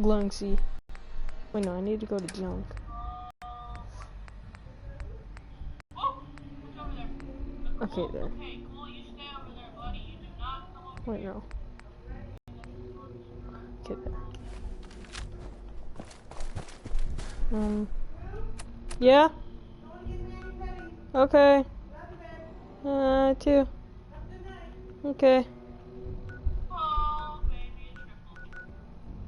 Glowing sea. Wait, no, I need to go to junk. Okay, there. Wait, no. Okay, there. Yeah? Okay. Too. Okay.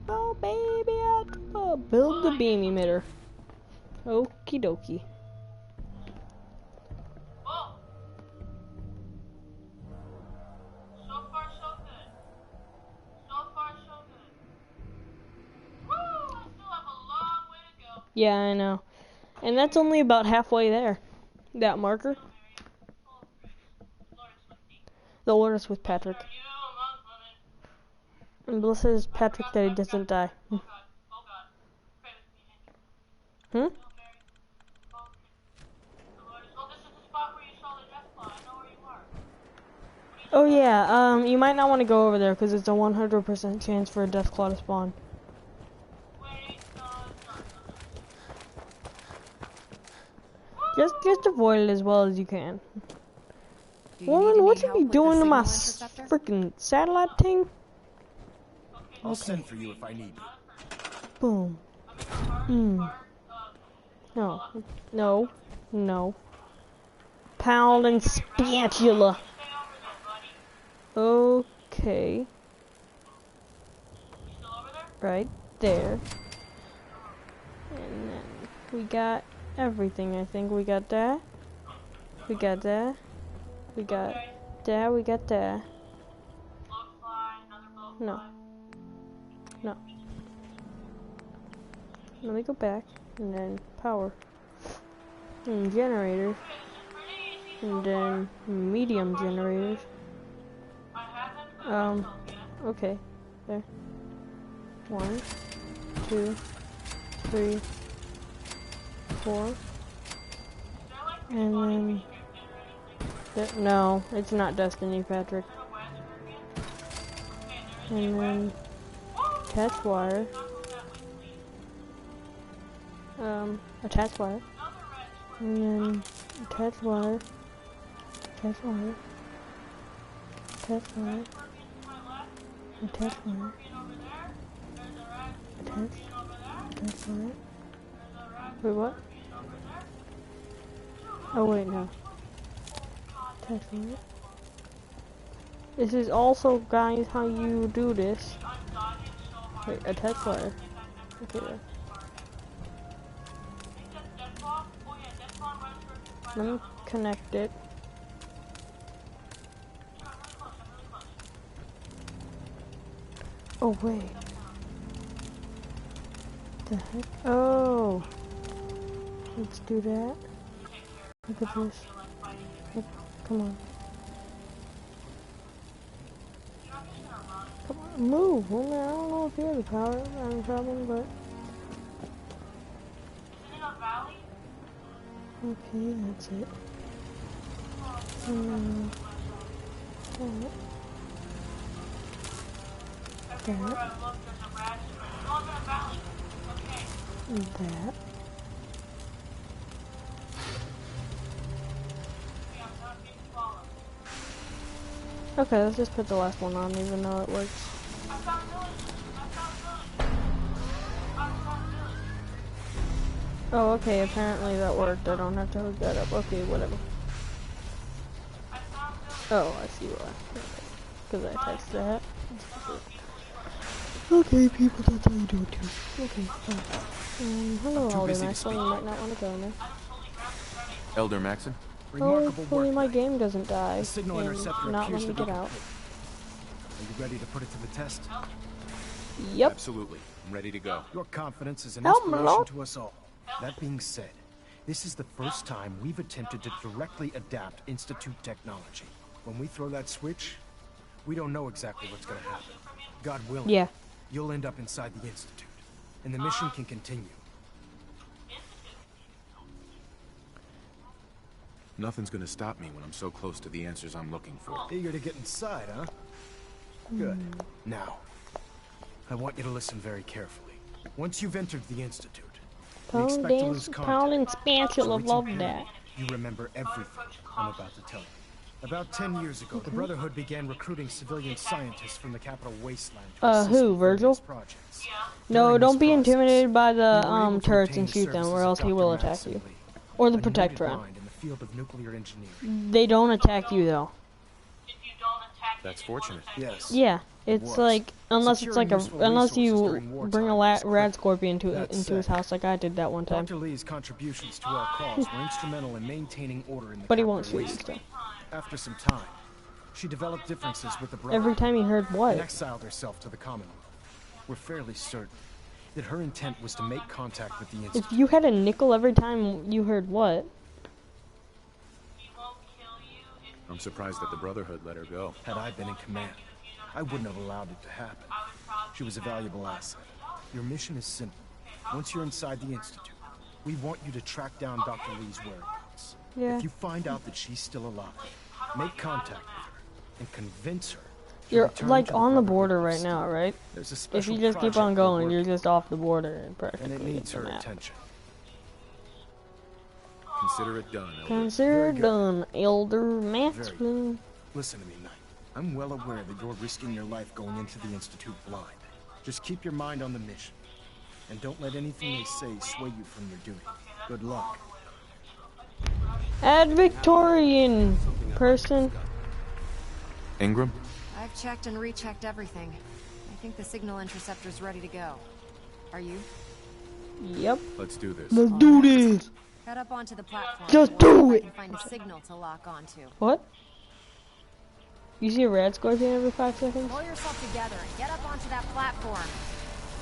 Oh, baby, I build the beam emitter. Okie dokie. Yeah, I know. And that's only about halfway there. That marker. The Lord is with Patrick. And blessed is Patrick that he doesn't die. Hmm? Oh yeah, you might not want to go over there because it's a 100% chance for a death claw to spawn. Just avoid it as well as you can. Woman, what you be doing to my freaking satellite thing? I'll send for you if I need Boom. you. No. No. No. Pound and spatula. Okay. Right there. And then we got everything, I think. We got that. We got that. We got that. We got that. No. No. Let me go back. And then power. And generators. And then medium generators. Okay. There. 1, 2, 3, 4. And then... No, it's not Destiny, Patrick. And then... attach wire. Attach wire. And then... attach wire. Attach wire. Attach wire. Attach wire. Attach wire. Wait, what? Oh wait, no. Attach wire. This is also, guys, how you do this. Wait, attach wire. Okay, there. Let me connect it. Oh wait. The heck? Oh. Let's do that. Look at this. Look, come on. Come on, move. Well, I don't know if you have the power. I'm having a problem, but. Okay, that's it. And that. Okay, let's just put the last one on, even though it works. Oh, okay, apparently that worked. I don't have to hook that up. Okay, whatever. Oh, I see why. Because I attached that. Okay, people, that's how you do it too. Okay, hello, Elder Maxon. You might not want to go there. Elder Maxon? Hopefully my game doesn't die signal and interceptor not let appears me to get be out. Are you ready to put it to the test? Yep. Absolutely. I'm ready to go. Your confidence is an Help me, inspiration Lord. to us all. That being said, this is the first time we've attempted to directly adapt Institute technology. When we throw that switch, we don't know exactly what's going to happen. God willing, Yeah. you'll end up inside the Institute, and the mission can continue. Nothing's gonna stop me when I'm so close to the answers I'm looking for. Eager to get inside, huh? Good. Now, I want you to listen very carefully. Once you've entered the Institute, we Pound expect to and lose Pound and contact. Spatula So it's love important that. you remember everything I'm about to tell you. About 10 years ago, the Brotherhood began recruiting civilian scientists from the capital wasteland to assist Who, with Virgil? various projects. No, During this don't be process, intimidated by we were the able to turrets obtain and the shoot them, or services else of he Dr. will attack Madison you. Lee, Or the a noted Protectorate. mind in the field of nuclear engineering. They don't attack you though. That's fortunate. Yes. Yeah, it's like unless it's like unless you wartime bring a was rad critical. scorpion into That his said, house like I did that one time. Dr. Lee's contributions to our cause were instrumental in maintaining order in the But he capital won't shoot you wasteland. still. After some time, she developed differences with the Brotherhood Every time he heard and what? exiled herself to the Commonwealth. We're fairly certain that her intent was to make contact with the If Institute. you had a nickel every time you heard what? I'm surprised that the Brotherhood let her go. Had I been in command, I wouldn't have allowed it to happen. She was a valuable asset. Your mission is simple. Once you're inside the Institute, we want you to track down Dr. Lee's whereabouts. Yeah. If you find out that she's still alive, make contact with her and convince her to You're return like to the on the Brotherhood border of right Steel. now, right? There's a If special you just keep project on we're going, you're working just off the border and on, and practically it needs the her map. attention. Consider it done, Elder. Consider Very good. done, Elder Very Maxman. Listen to me, Knight. I'm well aware that you're risking your life going into the Institute blind. Just keep your mind on the mission. And don't let anything they say sway you from your duty. Good luck. Add Victorian person. Ingram? I've checked and rechecked everything. I think the signal interceptor's ready to go. Are you? Yep. Let's do this. Let's do this. Head up onto the platform. Just and do see it. if I can find a signal to lock onto. What? You see a rad scorpion every 5 seconds? Pull yourself together and get up onto that platform.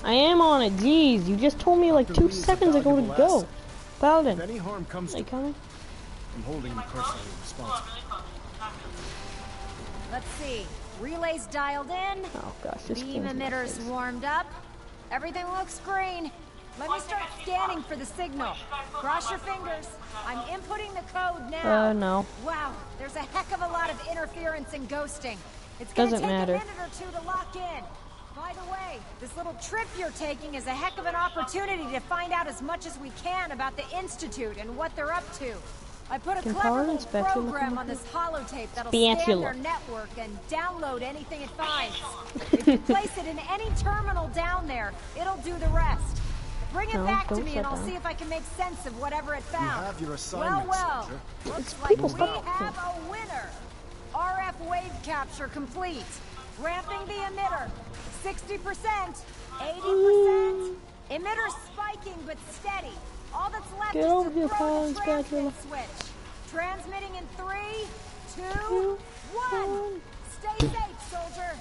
I am on it. Jeez, you just told me like 2 seconds ago to go. If Paladin, any harm comes are to you coming? I'm holding you personally responsible. Let's see. Relays dialed in. Oh gosh, this Beam thing's in my emitters face. warmed up. Everything looks green. Let me start scanning for the signal. Cross your fingers. I'm inputting the code now. No. Wow, there's a heck of a lot of interference and ghosting. It's gonna Doesn't take matter. a minute or two to lock in. By the way, this little trip you're taking is a heck of an opportunity to find out as much as we can about the Institute and what they're up to. I put a Can clever Paladin little Spatula program come on this holotape that'll Spatula. scan their network and download anything it finds. If you place it in any terminal down there, it'll do the rest. Bring it No, back to don't me shut and I'll down. see if I can make sense of whatever it found. have your assignment, well. soldier. Looks like people we stop. have a winner. RF wave capture complete. Ramping the emitter. 60%, 80%. Emitter spiking but steady. All that's left Get is over to here, throw Paladin the Spatula. transmit switch. Transmitting in 3, 2, 1. Stay safe, soldier.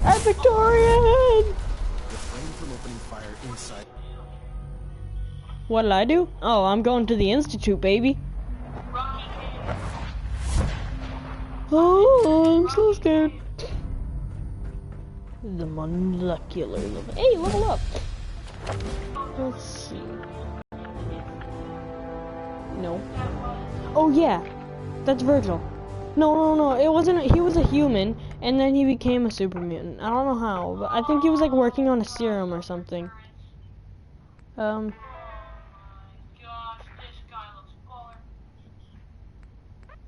Add Victorian! Refrain from opening fire inside. What did I do? Oh, I'm going to the Institute, baby. Oh, I'm so scared. The molecular level. Hey, level up. Let's see. No. Oh yeah, that's Virgil. No. It wasn't. He was a human, and then he became a super mutant. I don't know how, but I think he was like working on a serum or something.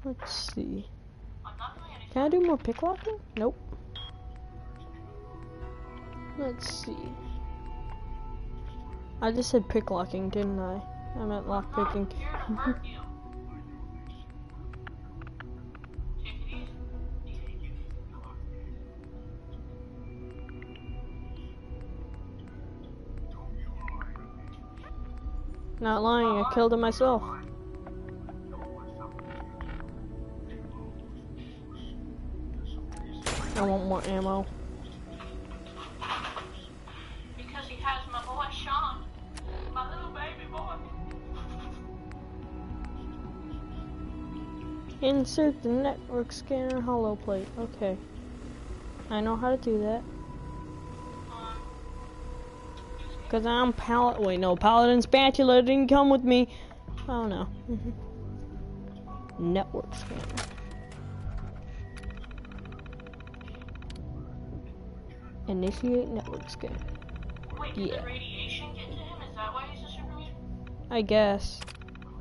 Let's see. Can I do more picklocking? Nope. Let's see. I just said picklocking, didn't I? I meant lockpicking. Not lying, I killed him myself. I want more ammo. Because he has my boy Sean, my little baby boy. Insert the network scanner hollow plate. Okay. I know how to do that. Cause I'm Wait, no, Paladin Spatula didn't come with me. Oh no. Network scanner. Initiate network scan. Wait, did Yeah. the radiation get to him? Is that why he's a Superman? I guess.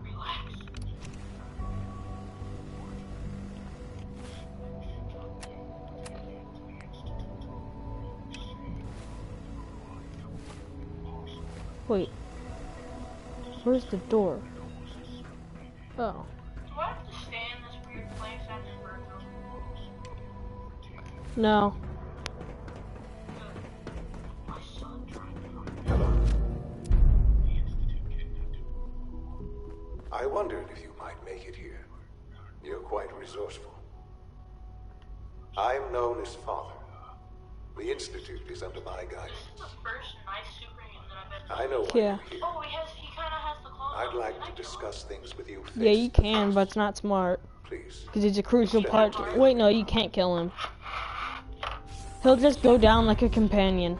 Relax. Wait. Where's the door? Oh. Do I have to stay in this weird place after Virgil? No. My son tried. Hello. I wondered if you might make it here. You're quite resourceful. I'm known as Father. The Institute is under my guidance. This is the first nice superhuman that I've ever I know why Yeah. you're here. Oh, he kind of has the clothes I'd on. like Can I to kill him? discuss things with you face Yeah, you to can, face. but it's not smart. Please. Because he's a crucial Send part. him to me. Wait, no, you can't kill him. He'll just go down like a companion.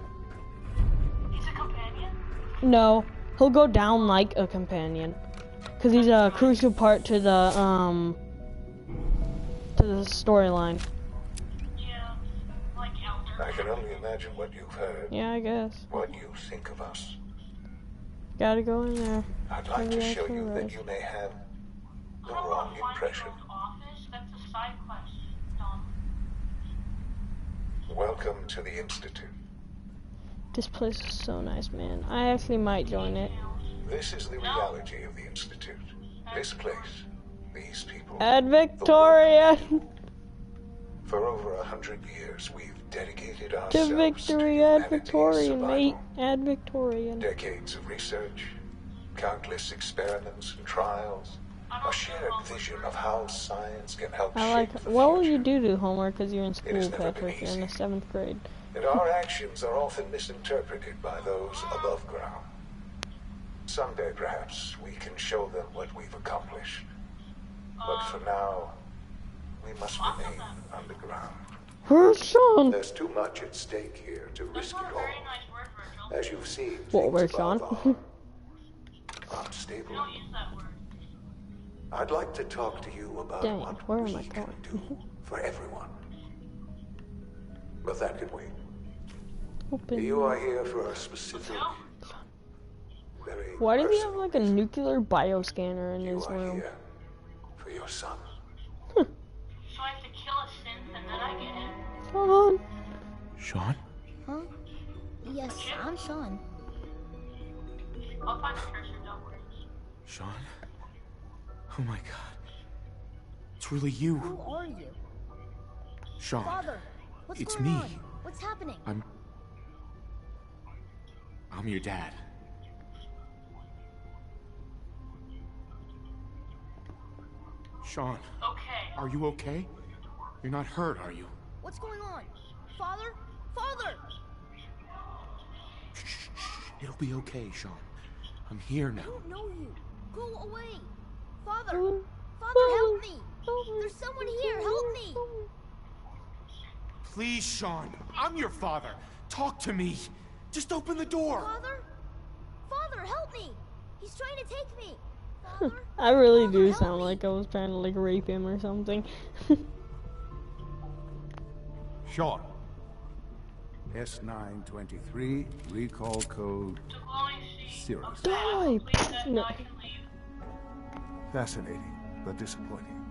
He's a companion? No, he'll go down like a companion. Because he's a crucial part to the storyline. Yeah, like Elder. I can only imagine what you've heard, Yeah, I guess. what you think of us. Gotta go in there. I'd like Maybe to I show can you that rest. you may have the I don't wrong want to find impression. Joe's office. That's a side quest, dumb. Welcome to the Institute. This place is so nice, man. I actually might join it. This is the reality of the Institute. This place, these people. Ad Victoria! For over 100 years, we've dedicated To ourselves victory, to Ad humanity's Victorian, mate. survival. Ad Victorian. Decades of research, countless experiments and trials, a shared vision of how science can help I like. shape the What will you future. do homework because you're in has school, never been Patrick? You're in the easy. 7th grade. And our actions are often misinterpreted by those above ground. Someday, perhaps, we can show them what we've accomplished. But for now, we must remain underground. Where's Sean? There's too much at stake here to That's risk not it a all. very nice word, Virgil. As you've seen, What, things where's above Sean? are unstable. Don't use that word. I'd like to talk to you about Dang, what where we am I can going? do for everyone. But that can wait. Open. You are here for a specific, very Why does he have personal like a reason. nuclear bioscanner in You his are room? here for your son. So I have to kill a synth and then I get him. Sean. Sean? Huh? Yes, I'm Sean. I'll find the cursor, don't worry. Sean? Oh my god. It's really you. Who are you? Sean. Father, what's It's going me. on? What's happening? I'm your dad. Sean, Okay. are you okay? You're not hurt, are you? What's going on? Father? Father! Shh, shh, shh. It'll be okay, Sean. I'm here I now. don't know you. Go away. Father! Father, help me! There's someone here. Help me! Please, Sean. I'm your father. Talk to me. Just open the door. Father? Father, help me! He's trying to take me. Father? I really Father, do help sound me. like I was trying to like rape him or something. Sean. S923, recall code The glowing sea. Serious. Okay, Die. complete that, No. now I can leave. Fascinating, but disappointing.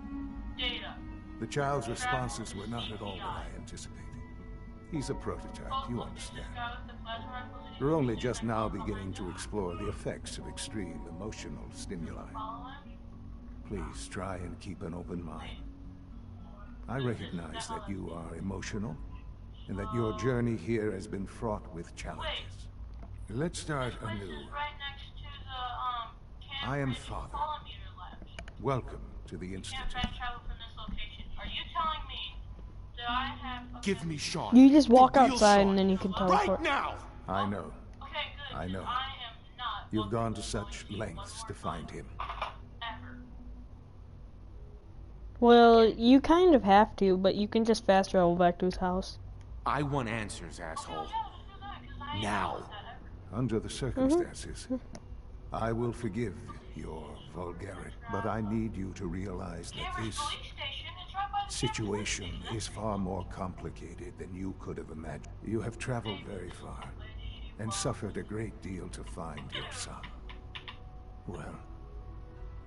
Data. The child's responses were not at all what I anticipated. He's a prototype, you understand. We're only just now beginning to explore the effects of extreme emotional stimuli. Please try and keep an open mind. I recognize that you are emotional, and that your journey here has been fraught with challenges. Let's start This anew. is right next to the I am Cambridge Father. Polymeter Labs. Welcome to the Can't Institute. fast travel from this location. Are you telling me that I have? Give me Sean. You just walk The real outside Sean. and then you can teleport. Right now! I know. Okay, good. I know. I am not. You've welcome gone to the such glowing sea lengths one to more find time. him. Ever. Well, you kind of have to, but you can just fast travel back to his house. I want answers, asshole. Yeah, let's do that, 'cause I ain't Now. noticed that ever. Under the circumstances, I will forgive your vulgarity, but I need you to realize that Cambridge this Police Station, it's right by the situation Cambridge Police is far more complicated than you could have imagined. You have traveled very far. and suffered a great deal to find your son. Well,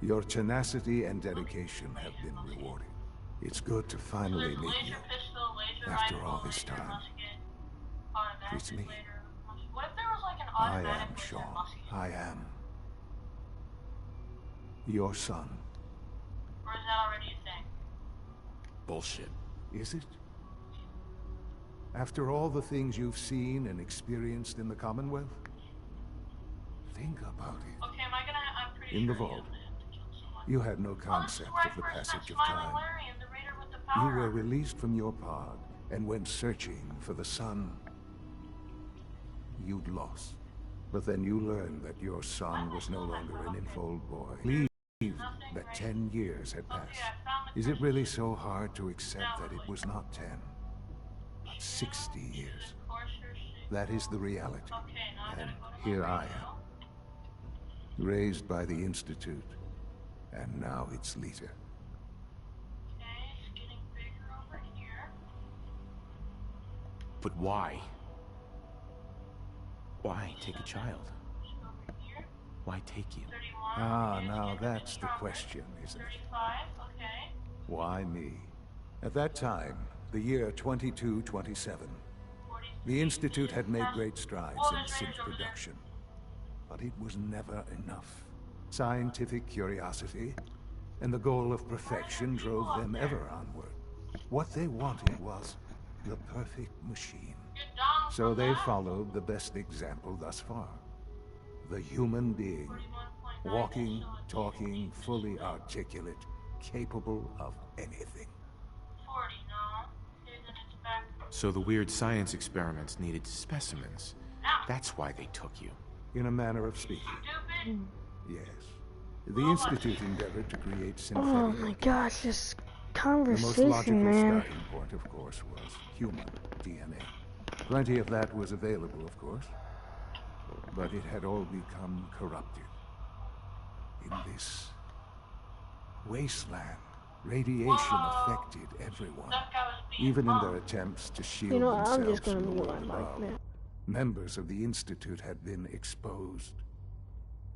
your tenacity and dedication have been rewarded. It's good to finally meet you after all this time. It's me. What if there was like an I automatic am laser Sean. musket? I am your son. Or is that already a thing? Bullshit. Is it? After all the things you've seen and experienced in the Commonwealth? Think about it. Okay, am I gonna? I'm pretty In sure the you vault, have to kill someone. you had no Oh, this is concept where I of the first met passage of Smiling time. Larry and the raider with the You power. were released from your pod and went searching for the sun you'd lost. But then you learned that your son was no longer an infold boy. Believe that 10 years had passed. Is it really so hard to accept that it was not 10, but 60 years? That is the reality. And here I am, raised by the Institute, and now its leader. Okay, it's getting bigger over here. But why? Why take a child? Over here. Why take you? 31. Ah, Okay, it's now getting that's the stronger. question, isn't it? 35. Okay. Why me? At that time, the year 2227, 43. the Institute had made great strides Oh, in there's synth raiders over there. production. But it was never enough. Scientific curiosity and the goal of perfection drove them ever onward. What they wanted was the perfect machine. Good Donald So from they that. followed the best example thus far. The human being, 41.9, walking, so it's talking, fully articulate, capable of anything. 40, no. Okay, then it's back. So the weird science experiments needed specimens. Now, That's why they took you. In a manner of speaking, stupid. yes. The Institute endeavored to create synthetic. Oh my gosh, this The most conversation, logical man. starting point, of course, was human DNA. Plenty of that was available, of course. But it had all become corrupted. In this wasteland, radiation affected everyone, That guy was being even in bumped. their attempts to shield You know, I'm themselves just gonna from the mute my world mic, above. man. Members of the Institute had been exposed.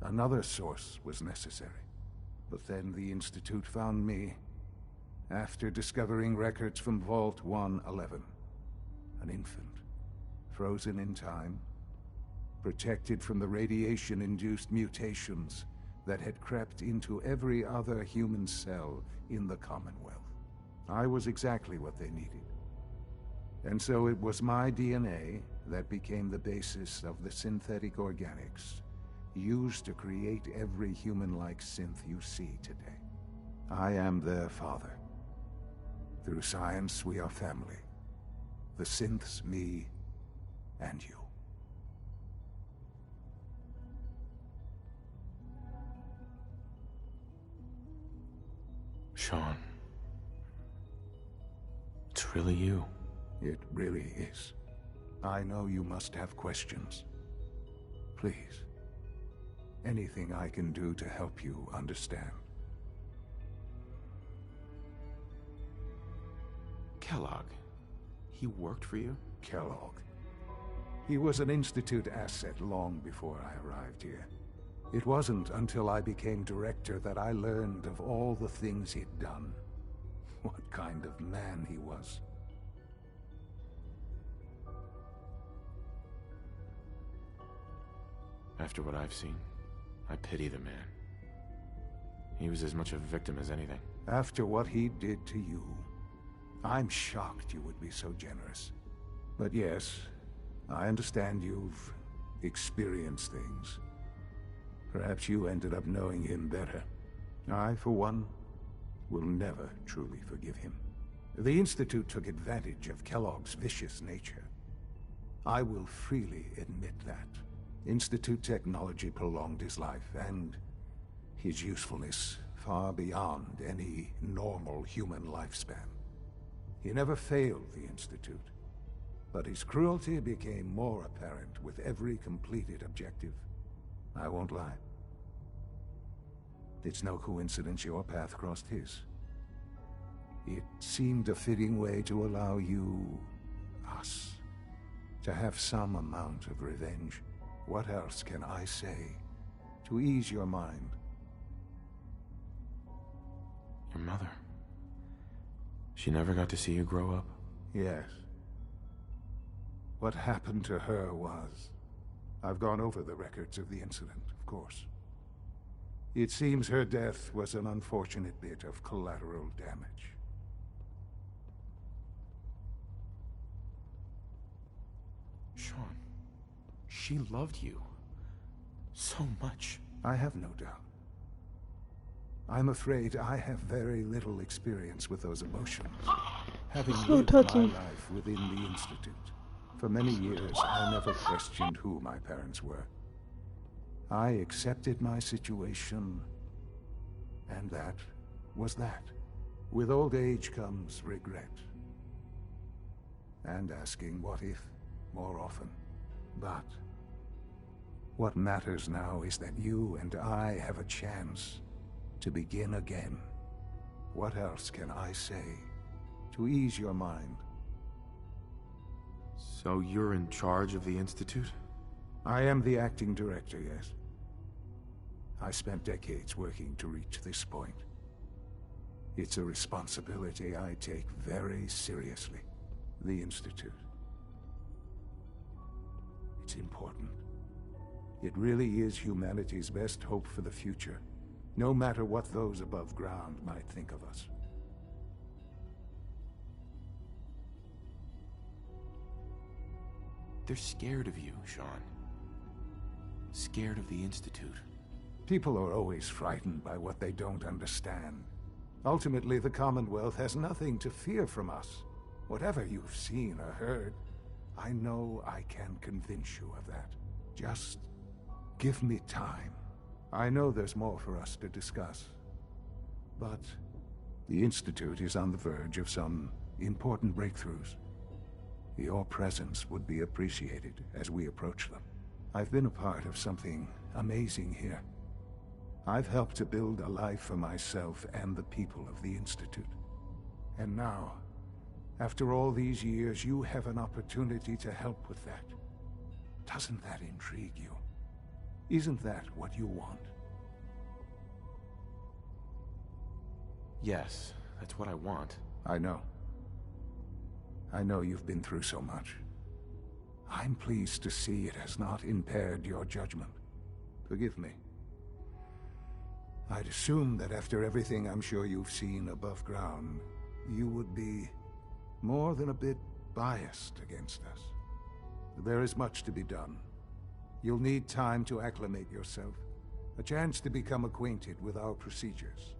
Another source was necessary. But then the Institute found me after discovering records from Vault 111. An infant, frozen in time, protected from the radiation-induced mutations that had crept into every other human cell in the Commonwealth. I was exactly what they needed. And so it was my DNA that became the basis of the synthetic organics used to create every human-like synth you see today. I am their father. Through science, we are family. The synths, me, and you. Sean. It's really you. It really is. I know you must have questions. Please. Anything I can do to help you understand. Kellogg. He worked for you? Kellogg. He was an Institute asset long before I arrived here. It wasn't until I became director that I learned of all the things he'd done. What kind of man he was. After what I've seen, I pity the man. He was as much a victim as anything. After what he did to you, I'm shocked you would be so generous. But yes, I understand you've experienced things. Perhaps you ended up knowing him better. I, for one, will never truly forgive him. The Institute took advantage of Kellogg's vicious nature. I will freely admit that. Institute technology prolonged his life, and his usefulness far beyond any normal human lifespan. He never failed the Institute, but his cruelty became more apparent with every completed objective. I won't lie. It's no coincidence your path crossed his. It seemed a fitting way to allow you, us, To have some amount of revenge. What else can I say to ease your mind? Your mother. She never got to see you grow up? Yes. What happened to her was... I've gone over the records of the incident, of course. It seems her death was an unfortunate bit of collateral damage. Sean, she loved you so much. I have no doubt. I'm afraid I have very little experience with those emotions. Having lived my life within the Institute, for many years I never questioned who my parents were. I accepted my situation, and that was that. With old age comes regret. And asking what if more often. But what matters now is that you and I have a chance to begin again. What else can I say to ease your mind? So you're in charge of the Institute? I am the acting director, yes. I spent decades working to reach this point. It's a responsibility I take very seriously. The Institute. It's important. It really is humanity's best hope for the future, no matter what those above ground might think of us. They're scared of you, Sean. Scared of the Institute. People are always frightened by what they don't understand. Ultimately, the Commonwealth has nothing to fear from us. Whatever you've seen or heard, I know I can convince you of that. Just give me time. I know there's more for us to discuss. But the Institute is on the verge of some important breakthroughs. Your presence would be appreciated as we approach them. I've been a part of something amazing here. I've helped to build a life for myself and the people of the Institute. And now, after all these years, you have an opportunity to help with that. Doesn't that intrigue you? Isn't that what you want? Yes, that's what I want. I know. I know you've been through so much. I'm pleased to see it has not impaired your judgment. Forgive me. I'd assume that after everything I'm sure you've seen above ground, you would be more than a bit biased against us. There is much to be done. You'll need time to acclimate yourself, a chance to become acquainted with our procedures.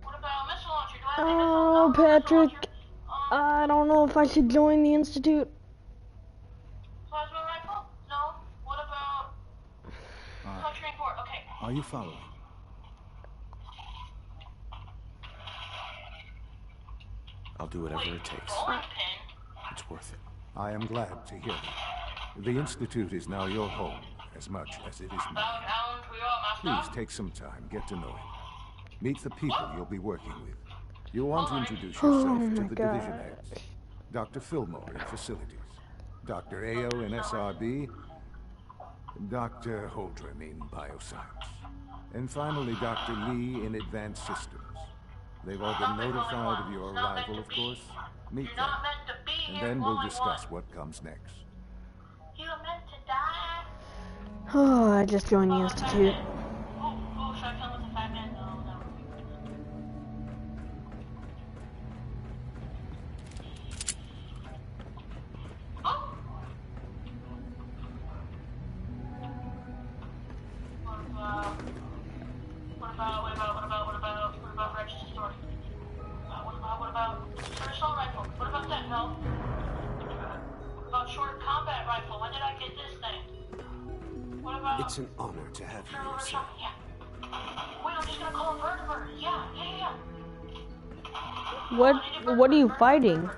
What about missile launcher? Do I have Oh, missile Patrick. I don't know if I should join the Institute. Plasma rifle? No. What about puncturing port? Okay. Are you following? I'll do whatever it takes. Rolling pin? It's worth it. I am glad to hear that. The Institute is now your home, as much as it is mine. Bound we are, master. Please take some time, get to know it. Meet the people you'll be working with. You'll want to introduce yourself to the division heads. Dr. Fillmore in facilities, Dr. Ayo in SRB, Dr. Holdren in bioscience, and finally Dr. Lee in advanced systems. They've all been notified of your arrival, of course. Meet them, and then we'll discuss what comes next. You were meant to die. Oh, I just joined the Institute. Oh, should I come with a 5 minute? No. Oh! What about Register Story? What about assault rifle? What about that? No. What about short combat rifle? When did I get this thing? What about... It's an honor to have you here, sir. Yeah. Wait, I'm just gonna call him Vertiver. Yeah. What are you fighting?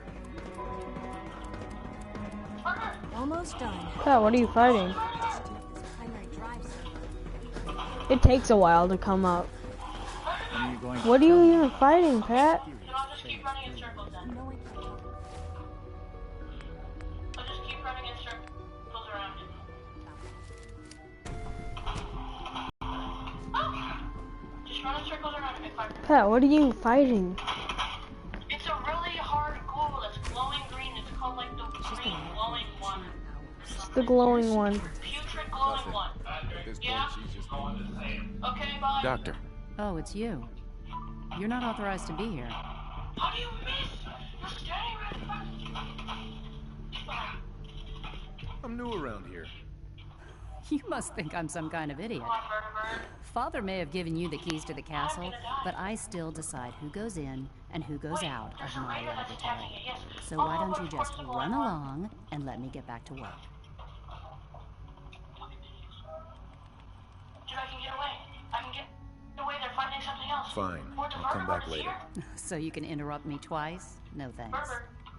Almost done. Yeah, what are you fighting? Primary drive circuit. It takes a while to come up. When are you going? What are you even fighting, Pat? Then I'll just keep running in circles then. I'll just keep running in circles around it. Oh! Just run in circles around it, McQuacer. Pat, what are you fighting? It's a really hard ghoul that's glowing green. It's called like the green glowing one. It's the glowing one. Putrid glowing one. Yeah? Okay, bye. Doctor. Oh, it's you. You're not authorized to be here. How do you miss? You're standing right in front of me. I'm new around here. You must think I'm some kind of idiot. Come on, Bird. Father may have given you the keys to the castle, but I still decide who goes in and who goes out of my laboratory. So why don't you just run along and let me get back to work? Dude, I can get away. I can get away. They're finding something else. Fine. I'll come back later. So you can interrupt me twice? No thanks.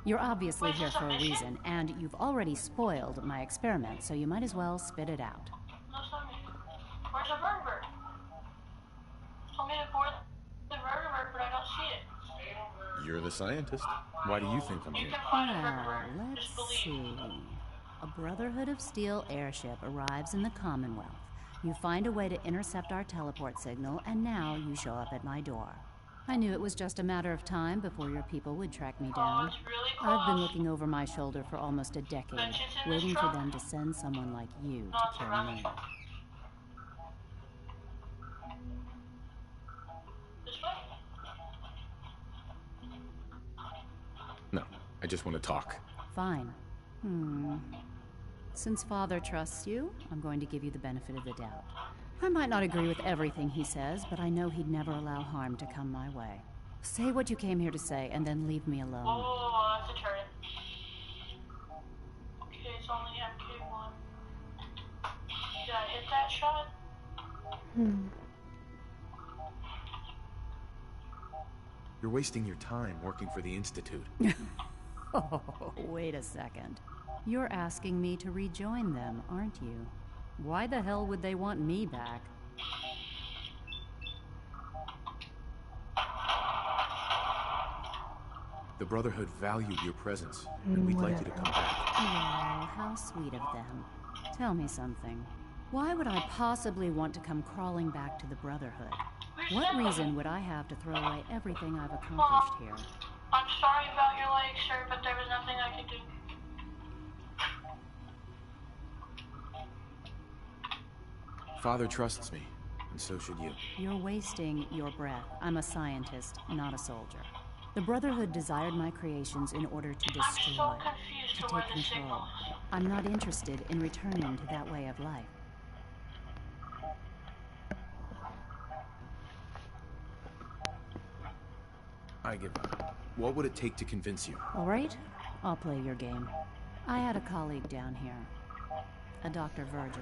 You're obviously here for a reason, and you've already spoiled my experiment, so you might as well spit it out. No, it's not me. Where's the bird? Told me to board the bird, but I don't see it. You're the scientist. Why do you think I'm You here? can find a Well, bird. Just let's believe. see. A Brotherhood of Steel airship arrives in the Commonwealth. You find a way to intercept our teleport signal, and now you show up at my door. I knew it was just a matter of time before your people would track me down. It's really I've been close. looking over my shoulder for almost a decade, Bet it's in this waiting for truck. them to send someone like you No, to it's kill around me. the This way? No, I just want to talk. Fine. Since Father trusts you, I'm going to give you the benefit of the doubt. I might not agree with everything he says, but I know he'd never allow harm to come my way. Say what you came here to say, and then leave me alone. Oh, that's a turret. Okay, it's only MK1. Did I hit that shot? You're wasting your time working for the Institute. Oh, wait a second. You're asking me to rejoin them, aren't you? Why the hell would they want me back? The Brotherhood valued your presence, and we'd like you to come back. Oh, how sweet of them. Tell me something. Why would I possibly want to come crawling back to the Brotherhood? What reason would I have to throw away everything I've accomplished here? I'm sorry about your leg, sir, but there was nothing I could do. Father trusts me, and so should you. You're wasting your breath. I'm a scientist, not a soldier. The Brotherhood desired my creations in order to I'm destroy, so confused to to where take the control. signal is. I'm not interested in returning to that way of life. I give up. What would it take to convince you? All right, I'll play your game. I had a colleague down here, a Dr. Virgil.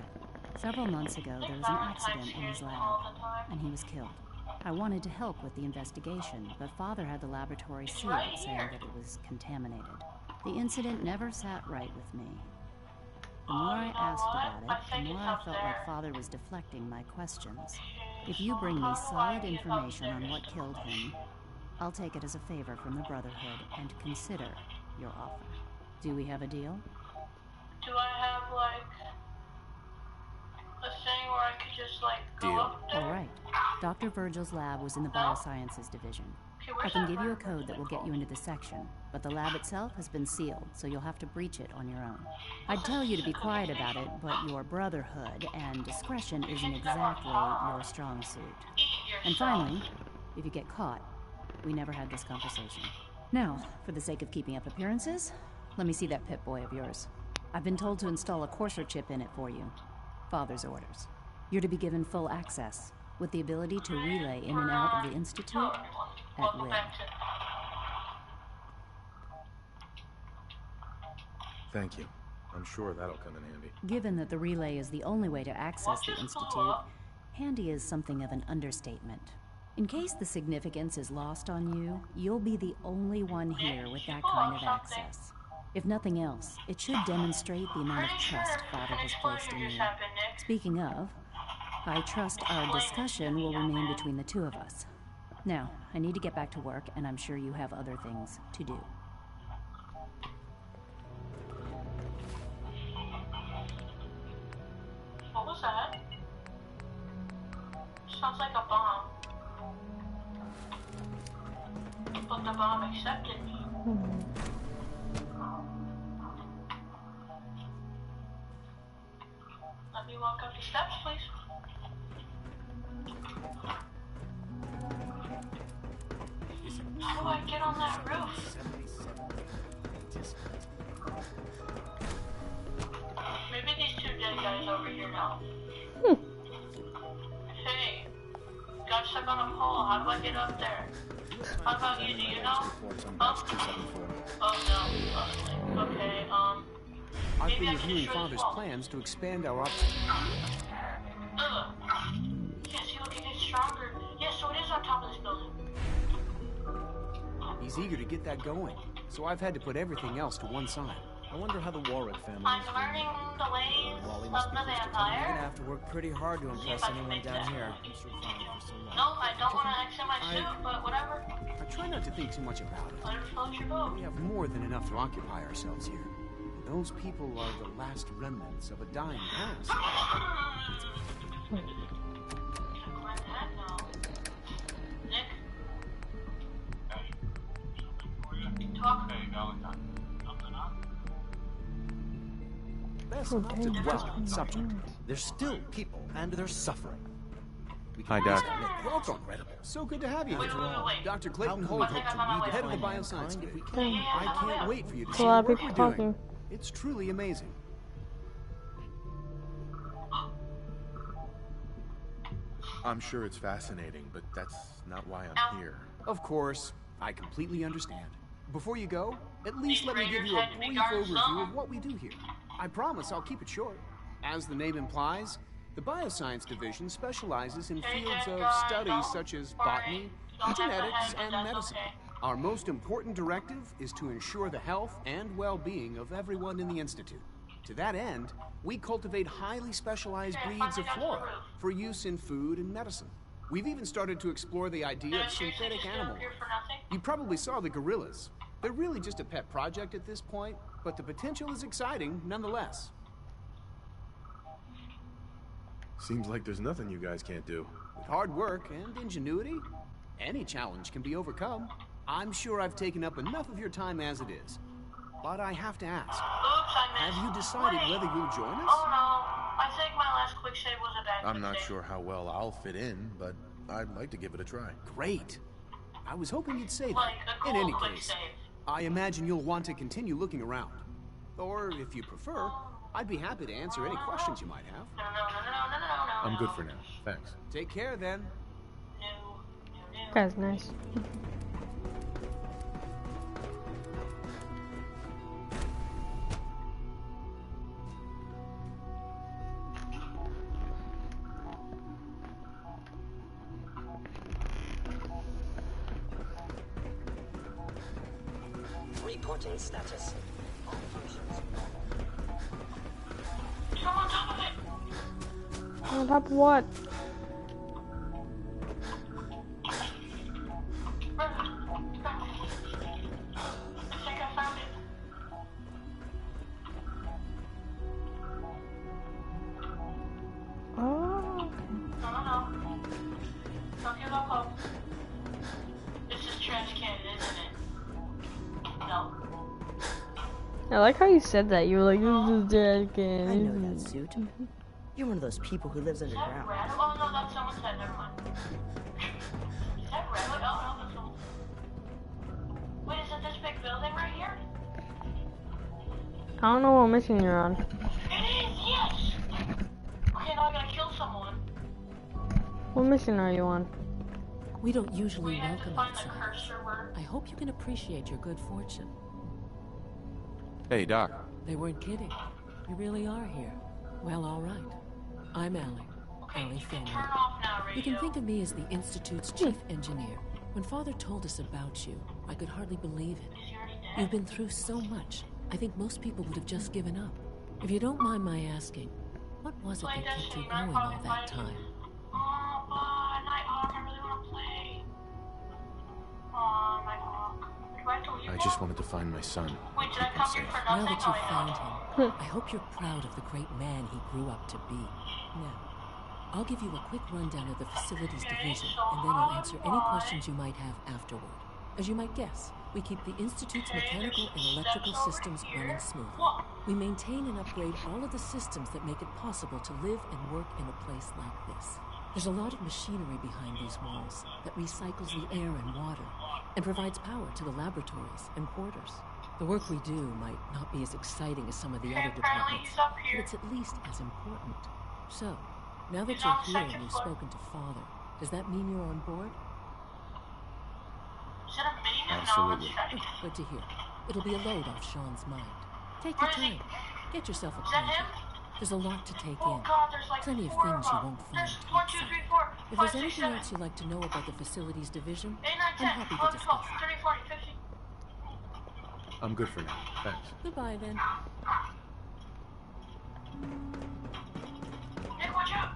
Several months ago, there was an accident in his lab, and he was killed. I wanted to help with the investigation, but Father had the laboratory sealed, saying that it was contaminated. The incident never sat right with me. The more I asked about it, the more I felt like Father was deflecting my questions. If you bring me solid information on what killed him, I'll take it as a favor from the Brotherhood and consider your offer. Do we have a deal? Do I have, like, a thing where I could just, like, go Deal. up there? All right. Dr. Virgil's lab was in the Biosciences Division. Okay, I where's can that give you a bird? code that will get you into the section, but the lab itself has been sealed, so you'll have to breach it on your own. I'd tell you to be quiet about it, but your Brotherhood and discretion isn't exactly your strong suit. And finally, if you get caught, we never had this conversation. Now, for the sake of keeping up appearances, let me see that Pip-Boy of yours. I've been told to install a courser chip in it for you. Father's orders. You're to be given full access, with the ability to relay in and out of the Institute at will. Thank you. I'm sure that'll come in handy. Given that the relay is the only way to access the Institute, handy is something of an understatement. In case the significance is lost on you, you'll be the only one here with that kind of access. If nothing else, it should demonstrate the amount of trust Father has placed in you. Speaking of, I trust our discussion will remain between the two of us. Now, I need to get back to work, and I'm sure you have other things to do. What was that? Sounds like a bomb. But the bomb accepted me. Let me walk up the steps, please. How do I get on that roof? Maybe these two dead guys over here now. Hey, got stuck on a pole. How do I get up there? How about you? Do you know? Oh no. Okay. I've been reviewing Father's plans to expand our Yes, he can get stronger. Yes, so it is on top of this building. He's eager to get that going, so I've had to put everything else to one side. I wonder how the Warwick family I'm is learning the ways Wally of must be the close to vampire. You're gonna have to work pretty hard to impress anyone down here. No, I don't want to exit my suit, but whatever. I try not to think too much about it. Let it float your boat. We have more than enough to occupy ourselves here. And those people are the last remnants of a dying past. Nick? Talk. Hey, Valentine. Something up? Best not to dwell on the subject. There's still people, and they're suffering. Hi, Doc. Welcome. Incredible. So good to have you. Wait. Dr. Clayton Holt, head of the bioscience division. I can't wait for you to see a lot the of work people we're doing. talking. It's truly amazing. I'm sure it's fascinating, but that's not why I'm here. Of course, I completely understand. Before you go, at least let me give you a brief overview of what we do here. I promise I'll keep it short. As the name implies, the Bioscience Division specializes in fields of study such as botany, genetics, and medicine. Our most important directive is to ensure the health and well-being of everyone in the Institute. To that end, we cultivate highly specialized breeds of flora for use in food and medicine. We've even started to explore the idea of synthetic animal life. You probably saw the gorillas. They're really just a pet project at this point, but the potential is exciting nonetheless. Seems like there's nothing you guys can't do. With hard work and ingenuity, any challenge can be overcome. I'm sure I've taken up enough of your time as it is. But I have to ask, have you decided whether you'll join us? Oh no, I think my last quick save was a bad I'm not quick save. sure how well I'll fit in, but I'd like to give it a try. Great. I was hoping you'd say Like that. a In cool any quick case, save. I imagine you'll want to continue looking around. Or, if you prefer, I'd be happy to answer any questions you might have. No. I'm good for now. Thanks. Take care, then. Guy's nice. Reporting status. All functions. Come on top of it. On top of what? I think I found it. Oh. No. Don't get up close. This is trash can, isn't it? No. I like how you said that. You were like, this is dead I again. know that suit. You're one of those people who lives Is that underground. red? Oh no, that's someone's head. Never mind. Is that red? Oh no, that's someone's head. Wait, is it this big building right here? I don't know what mission you're on. It is, yes! Okay, now I gotta kill someone. What mission are you on? We don't usually We have to welcome find the outsiders. cursor word. I hope you can appreciate your good fortune. Hey, Doc. They weren't kidding. You really are here. Well, all right. I'm Allie. Allie Finley. Turn off now, radio. You can think of me as the Institute's chief engineer. When Father told us about you, I could hardly believe it. Is he already dead? You've been through so much. I think most people would have just given up. If you don't mind my asking, what was it that kept you going all that time? just wanted to find my son. Wait, did I come here for Now nothing? that you've found him, I hope you're proud of the great man he grew up to be. Now, I'll give you a quick rundown of the facilities division, and then I'll answer any questions you might have afterward. As you might guess, we keep the Institute's mechanical and electrical systems running smoothly. We maintain and upgrade all of the systems that make it possible to live and work in a place like this. There's a lot of machinery behind these walls that recycles the air and water and provides power to the laboratories and quarters. The work we do might not be as exciting as some of the other departments, but it's at least as important. So, now that you're here and you've spoken to Father, does that mean you're on board? Absolutely. Good to hear. It'll be a load off Sean's mind. Take your time. Get yourself acquainted. There's a lot to take in. Plenty of things you won't find outside. If there's anything else you'd like to know about the facilities division, I'm happy to discuss it. I'm good for now. Thanks. Goodbye, then. Nick, watch out!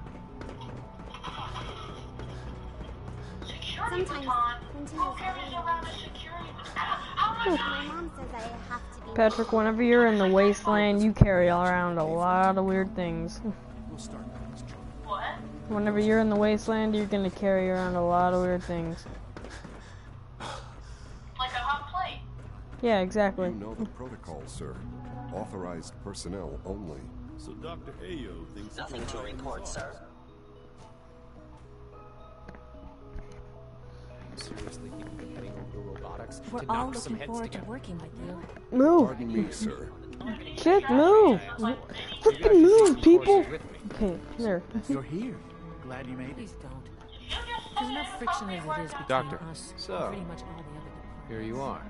Security Sometimes baton? Who carries around a security baton? How much? my mom says I have to be. Patrick, whenever you're in the wasteland, you carry around a lot of weird things. What? Whenever you're in the wasteland, you're gonna carry around a lot of weird things. Like a hot plate? Yeah, exactly. You know the protocol, sir. Authorized personnel only. So Dr. Ayo thinks Nothing to report, sir. Seriously, keep getting over robotics. We're to all knock some looking heads forward to together. working with you. Move! Pardon me, sir. Shit, move! Freaking move, people! Okay, there. You're here. Glad you made it. Please don't. There's enough friction as it is between Doctor, us and so, pretty much all the other departments. Here you are.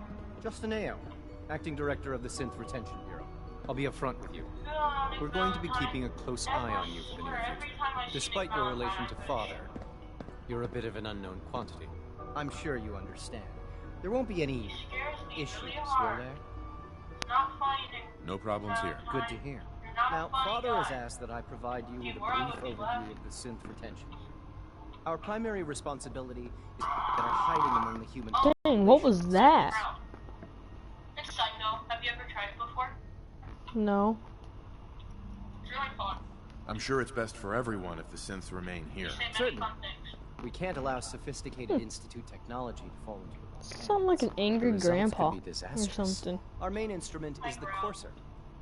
Justin Ayo, Acting Director of the Synth Retention Bureau. I'll be upfront with you. We're going to be keeping a close eye on you for the near future. Despite your relation to Father, you're a bit of an unknown quantity. I'm sure you understand. There won't be any issues, will there? No problems here. Good to hear. Now, Father has asked that I provide you with a brief overview of the synth retention. Our primary responsibility is that are hiding among the human. Dang, what was that? It's Psycho. Have you ever tried it before? No. It's really fun. I'm sure it's best for everyone if the synths remain here. Certainly. We can't allow sophisticated Institute technology to fall into the wrong Sound like an angry The results grandpa could be or disastrous. something. Our main instrument is the Courser,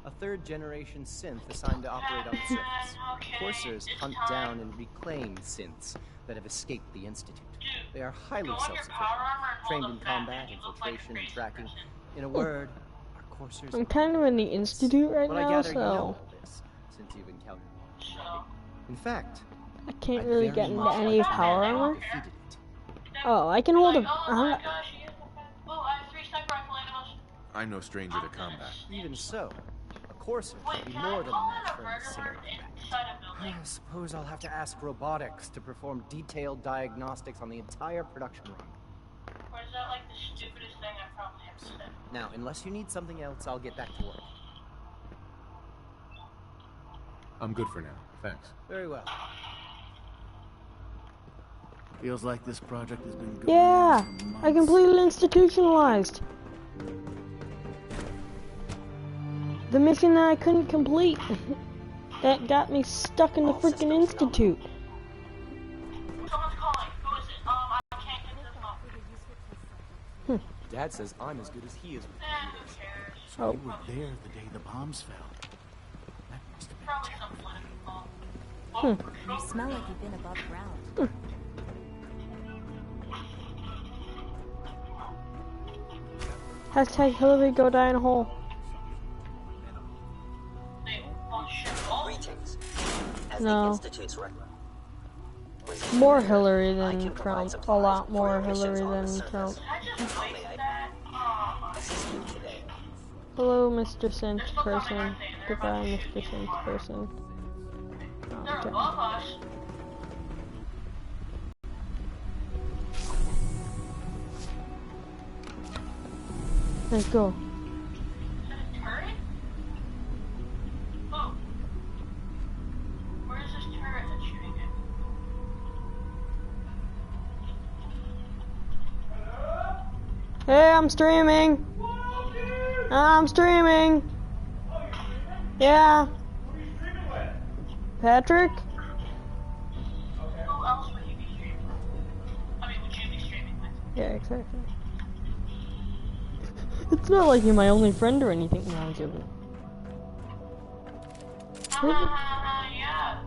a third-generation synth assigned to operate on the surface. Coursers hunt down and reclaim synths that have escaped the Institute. They are highly self-sufficient, trained in combat, infiltration, and tracking. In a word, our Coursers. I'm kind of in the Institute right But I now, gather you know so all this, since you've encountered one. In fact, I can't really get into any power armor. defeated it. Oh, I can hold a. I'm no stranger to combat. Even so, a Courser would be more than a match for a single I suppose I'll have to ask robotics to perform detailed diagnostics on the entire production run. Or is that like the stupidest thing I probably ever said? Now, unless you need something else, I'll get back to work. I'm good for now. Thanks. Very well. Feels like this project has been going Yeah, on for months. I completely institutionalized the mission that I couldn't complete. That got me stuck in the freaking institute. Someone's calling. Who is it? I can't get this phone. Dad says I'm as good as he is with computers. So you were there the day the bombs fell. That must have been Probably terrible. some political call. You smell like you've been above ground. Hashtag Hillary go die in a hole. Greetings. As No. the Institute's record. More Hillary than Trump. A lot more Hillary than Trump. Hello, Mr. Synth person. Goodbye, Mr. Synth person. They're Okay. above us. Let's go. Is that a turret? Oh. Where is this turret that's shooting it? Hey, I'm streaming. I'm streaming. Yeah. Patrick? Who else would you be streaming with? I mean, would you be streaming with? Yeah, exactly. It's not like you're my only friend or anything. No, I'm joking. Yeah.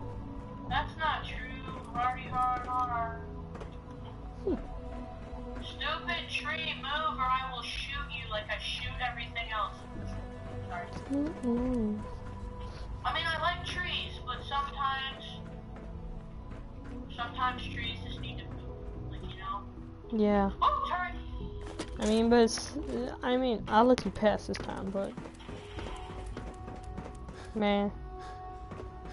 That's not true. Hardy har. Stupid tree, move or I will shoot you like I shoot everything else. Sorry. I mean, I like trees, but sometimes trees just need to move, like, you know? Yeah. Oh, turret! I mean, but it's, I'll let you pass this time, but man,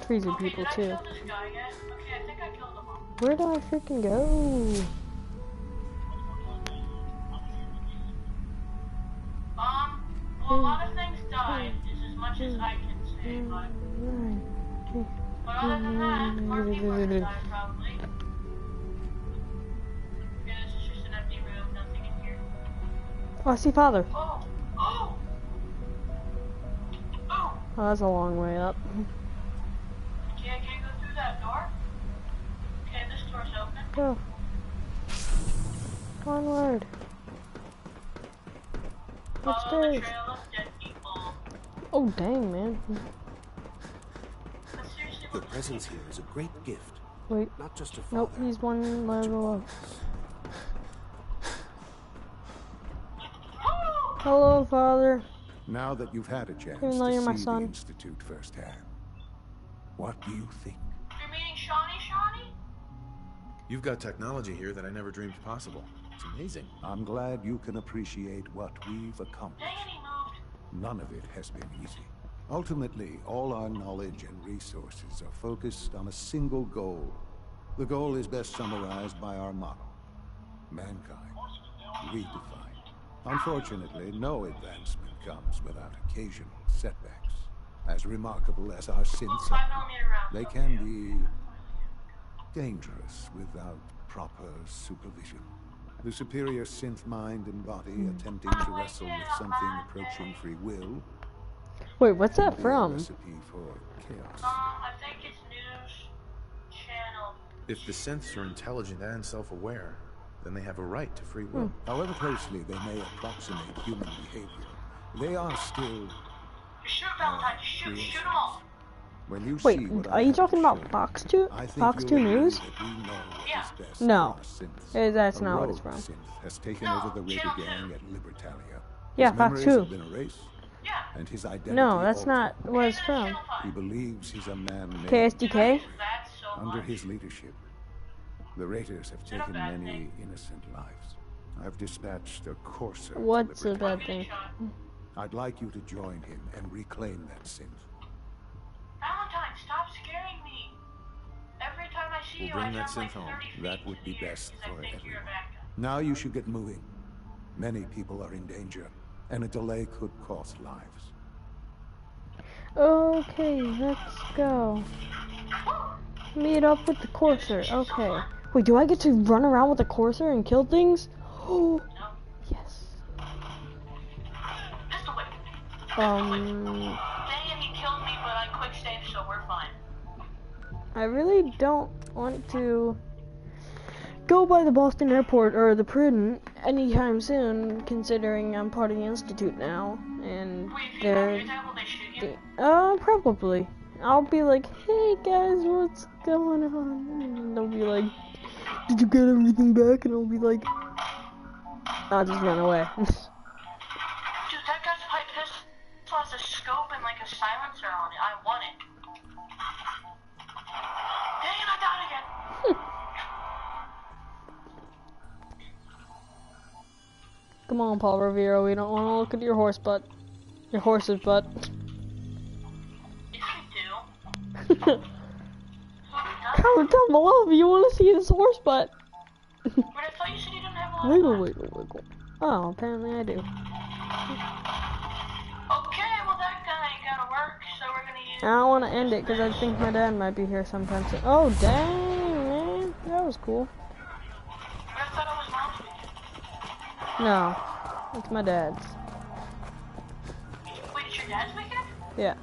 trees are people too. Did I kill this guy yet? Okay, I think I killed him all. Where do I freaking go? Well, a lot of things died, is as much as I can say, but other than that, more people are gonna die, probably. Okay, this is just an empty room, nothing in here. Oh, I see Father. Oh! Oh, that's a long way up. Okay, I can't go through that door. Okay, this door's open. Go. Onward. Follow the Upstairs. trail of dead people. Oh, dang, man. Your presence here is a great gift. Wait. Not just a Nope, father, he's one level up. Hello, Father. Now that you've had a chance Even though to you're my see son. the Institute firsthand, what do you think? You're meeting Shawnee? You've got technology here that I never dreamed possible. It's amazing. I'm glad you can appreciate what we've accomplished. Dang it, he moved. None of it has been easy. Ultimately, all our knowledge and resources are focused on a single goal. The goal is best summarized by our motto: mankind redefined. Unfortunately, no advancement comes without occasional setbacks. As remarkable as our synths are, they can be dangerous without proper supervision. The superior synth mind and body attempting to wrestle with something approaching free will. Wait, what's that from? Recipe for chaos. I think it's news channel. If the synths are intelligent and self-aware, then they have a right to free will. However closely they may approximate human behavior, they are still. Shoot, Valentine, shoot them all. When you Wait, see what are you talking about Fox 2? Fox 2 News? Yeah. No, that's not what it's from. Synth has taken over the Raider gang at Libertalia. Yeah, His Fox memories 2. have been erased, and his identity No, that's altered. not what it's from. He believes he's a man named KSDK? Under his leadership, the Raiders have taken many innocent lives. I've dispatched a courser. What's a bad thing? I'd like you to join him and reclaim that synth. Valentine, stop scaring me. Every time I see you, I Bring that jump like synth home. 30 feet That would into be the air best because I for think everyone. you're a bad guy. Now you should get moving. Many people are in danger, and a delay could cost lives. Okay, let's go. Meet up with the Courser. Okay. Wait, do I get to run around with the Courser and kill things? Oh, yes. Pistol whip. Um, Dang it, he killed me, but I quick saved, so we're fine. I really don't want to go by the Boston Airport or the Prudent anytime soon, considering I'm part of the Institute now, and they're... probably. I'll be like, hey guys, what's going on? And they'll be like, did you get everything back? And I'll be like, I'll just run away. Dude, that guy's pipe pistol has a scope and like a silencer on it. I want it. Dang it, I died again. Come on, Paul Revere, we don't want to look at your horse butt. Your horse's butt. Comment down below if you want to see this horse butt. But I thought you said you didn't have a lot of Wiggle. Oh, apparently I do. Okay, well that guy ain't gonna work, so we're gonna use... I don't want to end it because I think my dad might be here sometime soon. Oh, dang, man. That was cool. I thought it was mom's weekend. No, it's my dad's. dad's weekend? Yeah.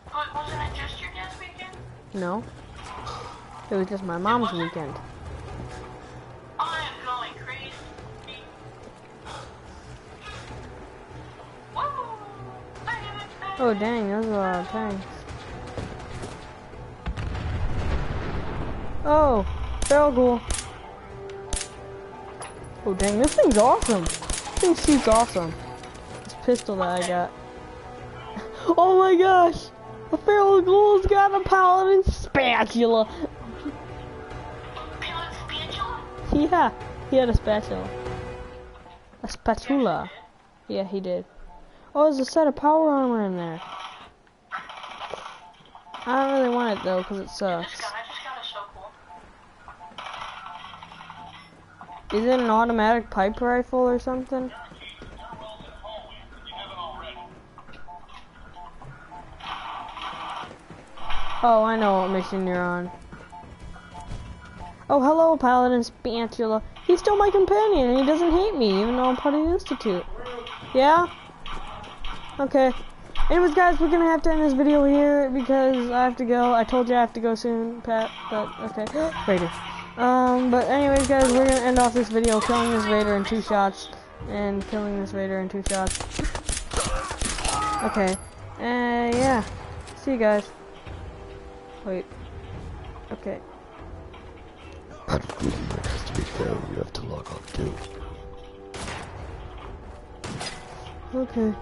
But wasn't it just your dad's weekend? No. It was just my mom's weekend. I am going crazy. Woo! Oh dang, that was a lot of tanks. Oh, barrel ghoul. Oh dang, this thing's awesome. This thing shoots awesome. This pistol that I got. Oh my gosh! The feral ghoul's got a paladin spatula. Paladin spatula? Yeah, he had a spatula. A spatula. Yeah, he did. Oh, there's a set of power armor in there. I don't really want it though, because it sucks. I just got it, so cool. Is it an automatic pipe rifle or something? Oh, I know what mission you're on. Oh, hello, Paladin Spatula. He's still my companion, and he doesn't hate me, even though I'm part of the Institute. Yeah? Okay. Anyways, guys, we're gonna have to end this video here, because I have to go. I told you I have to go soon, Pat, but okay. Raider. But anyways, guys, we're gonna end off this video killing this Raider in 2 shots, and killing this Raider in 2 shots. Okay. Yeah. See you guys. Wait. Okay. Has to be fair, you have to log on too. Okay.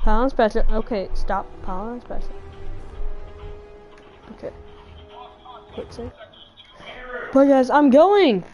Paladin special. Okay, stop. Paladin special. Okay. Quick save. But guys, I'm going!